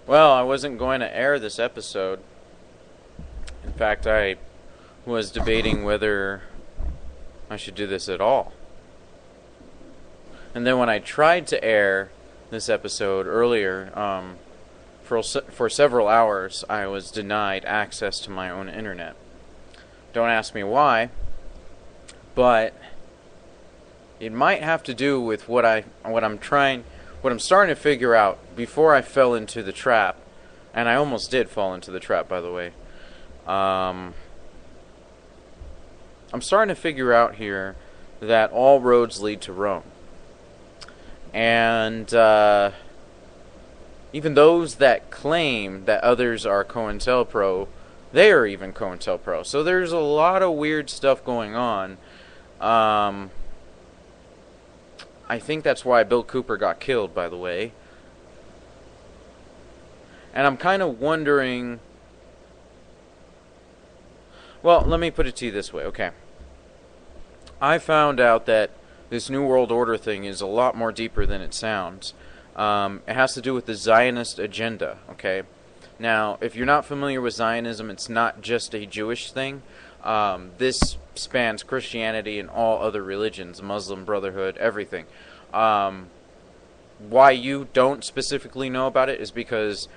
Well, I wasn't going to air this episode. In fact, I was debating whether I should do this at all. And then when I tried to air this episode earlier, for several hours, I was denied access to my own internet. Don't ask me why, but it might have to do with what I'm starting to figure out before I fell into the trap, and I almost did fall into the trap, by the way. I'm starting to figure out here that all roads lead to Rome. And even those that claim that others are COINTELPRO, they are even COINTELPRO. So there's a lot of weird stuff going on. I think that's why Bill Cooper got killed, by the way. And I'm kind of wondering... Well, let me put it to you this way, okay. I found out that this New World Order thing is a lot more deeper than it sounds. It has to do with the Zionist agenda, okay? Now, if you're not familiar with Zionism, it's not just a Jewish thing. This spans Christianity and all other religions, Muslim Brotherhood, everything. Why you don't specifically know about it is because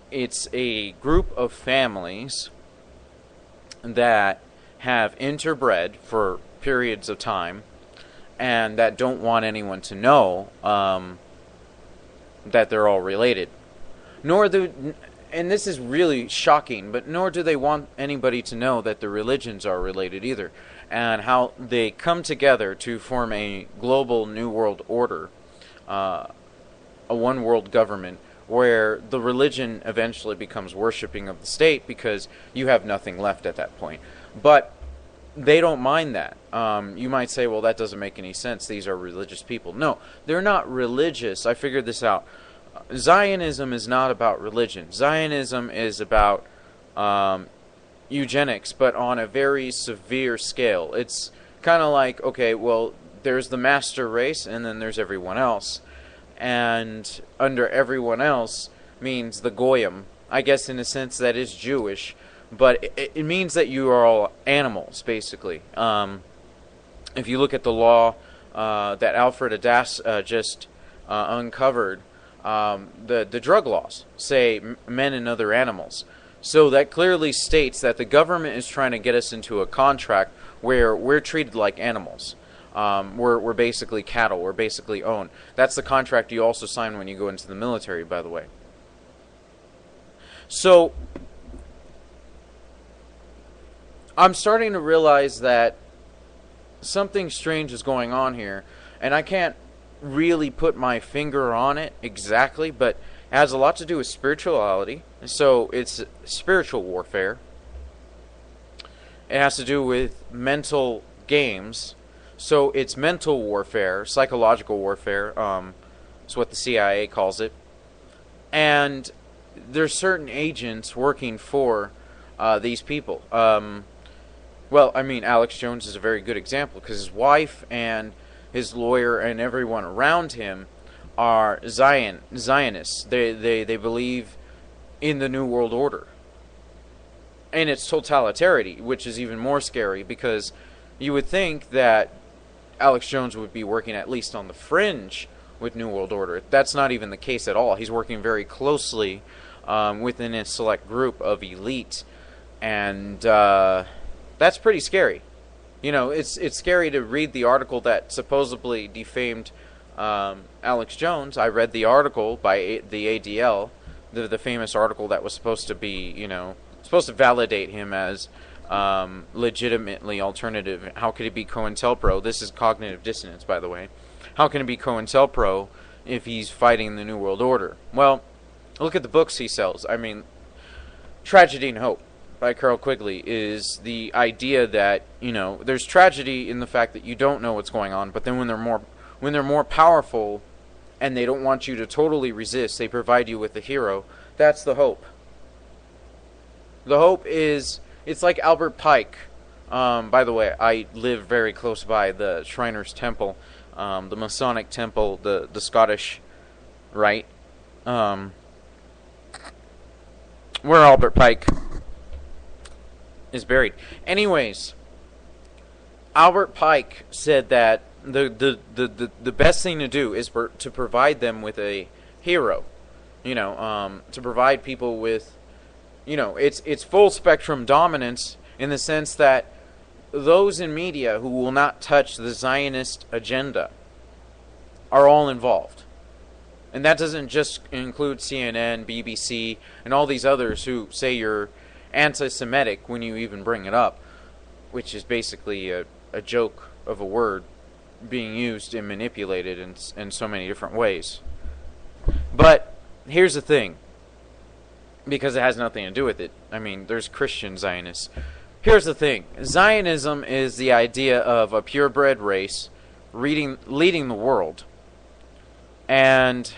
it's a group of families that have interbred for periods of time and that don't want anyone to know that they're all related. And this is really shocking, but nor do they want anybody to know that the religions are related either, and how they come together to form a global New World Order, a one world government, where the religion eventually becomes worshipping of the state because you have nothing left at that point. But they don't mind that. You might say, well, that doesn't make any sense. These are religious people. No, they're not religious. I figured this out. Zionism is not about religion. Zionism is about eugenics, but on a very severe scale. It's kind of like, okay, well, there's the master race, and then there's everyone else. And under everyone else means the Goyim. I guess in a sense that is Jewish, but it means that you are all animals, basically. If you look at the law that Alfred Adass just uncovered, the drug laws say men and other animals. So that clearly states that the government is trying to get us into a contract where we're treated like animals. We're basically cattle. We're basically owned. That's the contract you also sign when you go into the military, by the way. So I'm starting to realize that something strange is going on here, and I can't really put my finger on it exactly, but it has a lot to do with spirituality. So it's spiritual warfare. It has to do with mental games. So it's mental warfare, psychological warfare. It's what the CIA calls it. And there's certain agents working for these people. Well, I mean, Alex Jones is a very good example because his wife and his lawyer and everyone around him are Zionists. They believe in the New World Order. And it's totalitarian, which is even more scary because you would think that Alex Jones would be working at least on the fringe with New World Order. That's not even the case at all. He's working very closely within a select group of elite, and that's pretty scary. You know, it's scary to read the article that supposedly defamed Alex Jones. I read the article by the ADL, the famous article that was supposed to be, supposed to validate him as legitimately alternative. How could he be COINTELPRO? This is cognitive dissonance, by the way. How can it be COINTELPRO if he's fighting the New World Order? Well, look at the books he sells. I mean, Tragedy and Hope by Carl Quigley is the idea that, there's tragedy in the fact that you don't know what's going on, but then when they're more powerful and they don't want you to totally resist, they provide you with the hero. That's the hope. The hope is, it's like Albert Pike. By the way, I live very close by the Shriners Temple, the Masonic Temple, the Scottish Rite. where Albert Pike is buried. Anyways, Albert Pike said that the best thing to do is to provide them with a hero. To provide people with, it's full spectrum dominance in the sense that those in media who will not touch the Zionist agenda are all involved. And that doesn't just include CNN, BBC, and all these others who say you're anti-Semitic when you even bring it up, which is basically a joke of a word being used and manipulated in so many different ways. But here's the thing, because it has nothing to do with it. I mean, there's Christian Zionists. Here's the thing. Zionism is the idea of a purebred race leading the world. And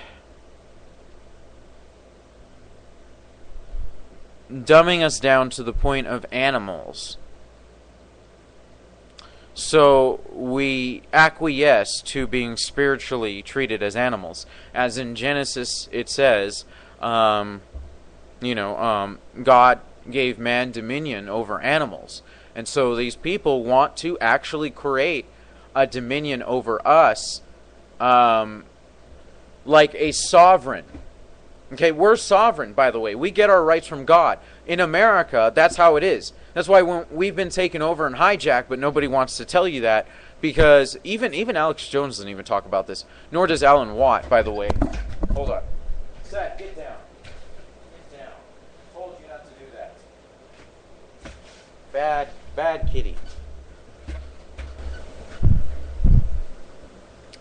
dumbing us down to the point of animals. So we acquiesce to being spiritually treated as animals. As in Genesis it says, God gave man dominion over animals. And so these people want to actually create a dominion over us, like a sovereign. Okay, we're sovereign, by the way. We get our rights from God. In America, that's how it is. That's why we've been taken over and hijacked, but nobody wants to tell you that, because even Alex Jones doesn't even talk about this. Nor does Alan Watt, by the way. Hold on. Seth, get down. Get down. I told you not to do that. Bad kitty.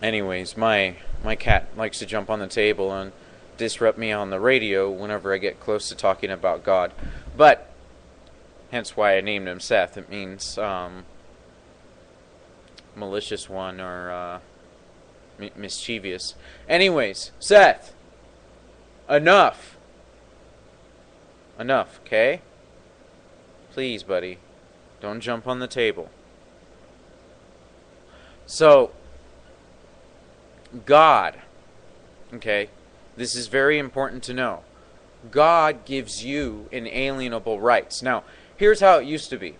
Anyways, my cat likes to jump on the table and disrupt me on the radio whenever I get close to talking about God. But hence why I named him Seth. It means malicious one or mischievous. Anyways, Seth, enough, okay? Please, buddy, don't jump on the table. So, God, okay, this is very important to know. God gives you inalienable rights. Now, here's how it used to be.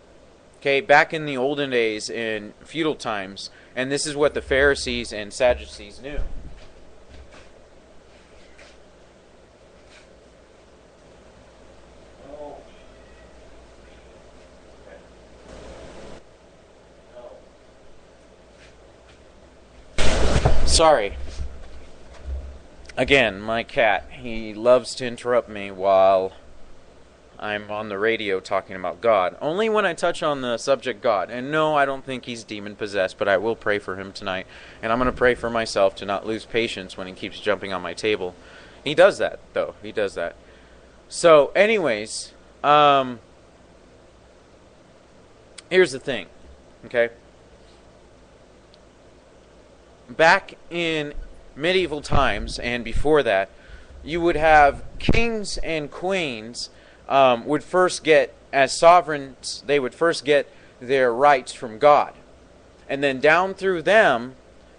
Okay, back in the olden days, in feudal times, and this is what the Pharisees and Sadducees knew. Sorry. Again, my cat, he loves to interrupt me while I'm on the radio talking about God. Only when I touch on the subject God. And no, I don't think he's demon-possessed, but I will pray for him tonight. And I'm going to pray for myself to not lose patience when he keeps jumping on my table. He does that, though. He does that. So, anyways, here's the thing, okay? Back in medieval times and before that, you would have kings and queens would first get, as sovereigns, they would first get their rights from God. And then down through them,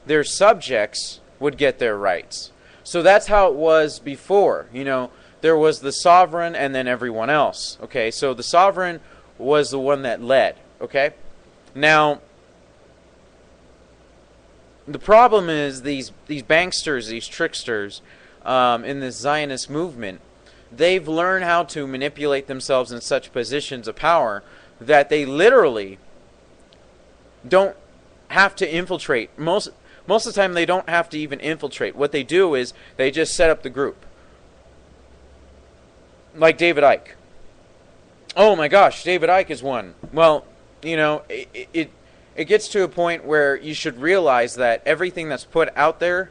their subjects would get their rights. So that's how it was before. There was the sovereign and then everyone else. Okay, so the sovereign was the one that led. Okay, now the problem is these banksters, these tricksters in this Zionist movement, they've learned how to manipulate themselves in such positions of power that they literally don't have to infiltrate. Most of the time they don't have to even infiltrate. What they do is they just set up the group. Like David Icke. Oh my gosh, David Icke is one. Well, it gets to a point where you should realize that everything that's put out there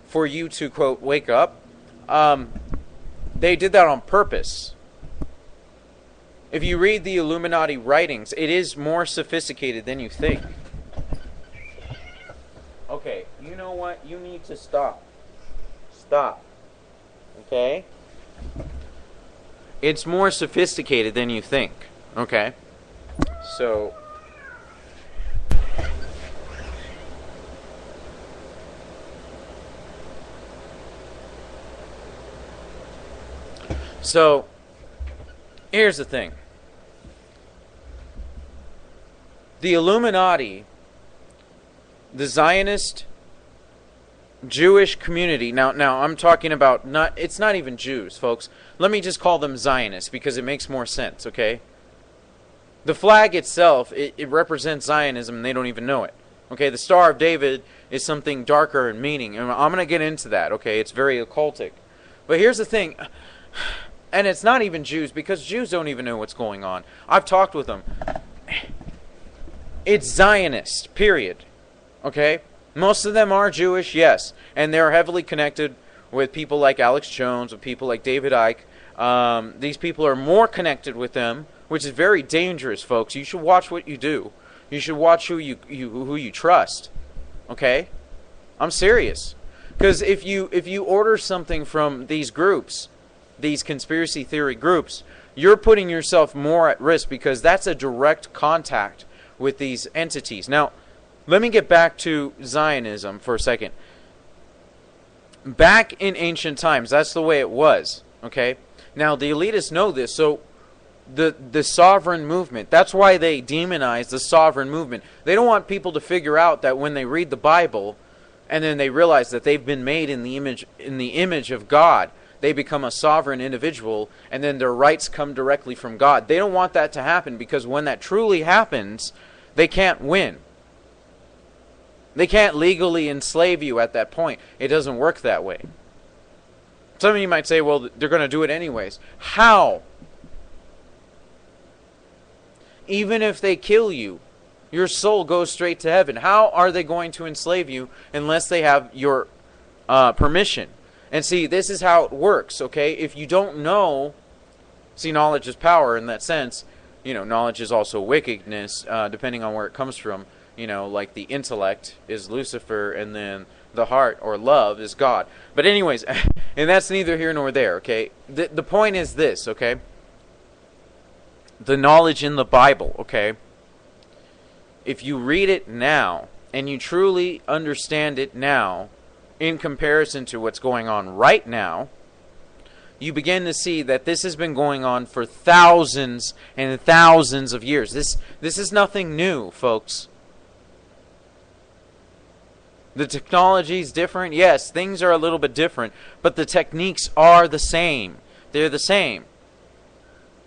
for you to, quote, wake up, they did that on purpose. If you read the Illuminati writings, it is more sophisticated than you think. Okay, you know what? You need to stop. Stop. Okay? It's more sophisticated than you think. Okay? So Here's the thing. The Illuminati, the Zionist Jewish community. Now I'm talking about it's not even Jews, folks. Let me just call them Zionists because it makes more sense, okay? The flag itself, it represents Zionism and they don't even know it. Okay, the Star of David is something darker in meaning. And I'm going to get into that, okay? It's very occultic. But here's the thing. And it's not even Jews because Jews don't even know what's going on. I've talked with them. It's Zionist, period. Okay? Most of them are Jewish, yes. And they're heavily connected with people like Alex Jones, with people like David Icke. These people are more connected with them, which is very dangerous, folks. You should watch what you do. You should watch who you trust. Okay? I'm serious. Because if you order something from these groups, these conspiracy theory groups, you're putting yourself more at risk because that's a direct contact with these entities. Now, let me get back to Zionism for a second. Back in ancient times, that's the way it was. Okay? Now, the elitists know this, so the sovereign movement, that's why they demonize the sovereign movement. They don't want people to figure out that when they read the Bible and then they realize that they've been made in the image of God, they become a sovereign individual, and then their rights come directly from God. They don't want that to happen because when that truly happens, they can't win. They can't legally enslave you at that point. It doesn't work that way. Some of you might say, well, they're going to do it anyways. How? Even if they kill you, your soul goes straight to heaven. How are they going to enslave you unless they have your permission? And see, this is how it works, okay? If you don't know, see, knowledge is power in that sense. You know, knowledge is also wickedness, depending on where it comes from. You know, like the intellect is Lucifer, and then the heart, or love, is God. But anyways, and that's neither here nor there, okay? The point is this, okay? The knowledge in the Bible, okay? If you read it now, and you truly understand it now, in comparison to what's going on right now, you begin to see that this has been going on for thousands and thousands of years. This is nothing new, folks. The technology is different. Yes, things are a little bit different, but the techniques are the same. They're the same.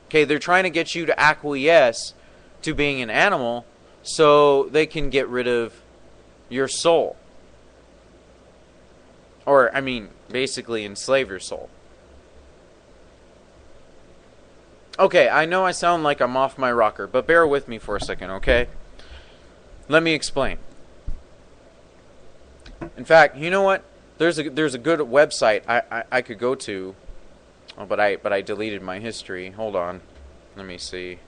Okay, they're trying to get you to acquiesce to being an animal so they can get rid of your soul. Or, I mean, basically enslave your soul. Okay, I know I sound like I'm off my rocker, but bear with me for a second, okay? Let me explain. In fact, you know what? There's a good website I could go to. Oh, but I deleted my history. Hold on. Let me see.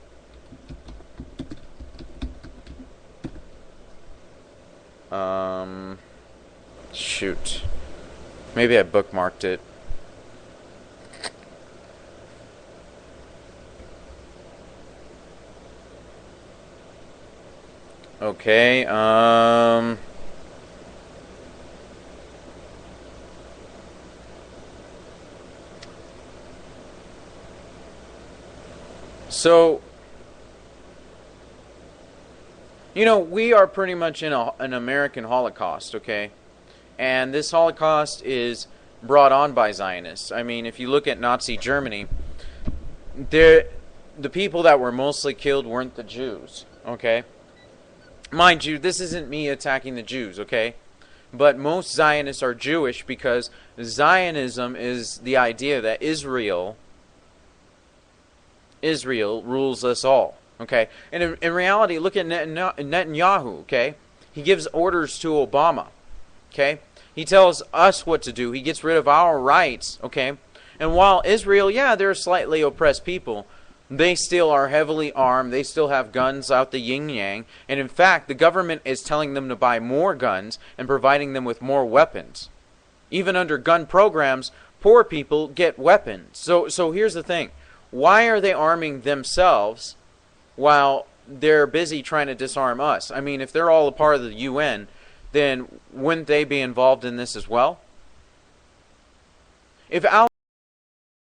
Shoot. Maybe I bookmarked it. Okay, so, you know, we are pretty much in an American Holocaust, okay? And this Holocaust is brought on by Zionists. I mean, if you look at Nazi Germany, the people that were mostly killed weren't the Jews, okay? Mind you, this isn't me attacking the Jews, okay? But most Zionists are Jewish because Zionism is the idea that Israel rules us all, okay? And in reality, look at Netanyahu, okay? He gives orders to Obama, okay? He tells us what to do. He gets rid of our rights, okay? And while Israel, yeah, they're slightly oppressed people, they still are heavily armed. They still have guns out the yin-yang. And in fact, the government is telling them to buy more guns and providing them with more weapons. Even under gun programs, poor people get weapons. So here's the thing. Why are they arming themselves while they're busy trying to disarm us? I mean, if they're all a part of the UN, then wouldn't they be involved in this as well? If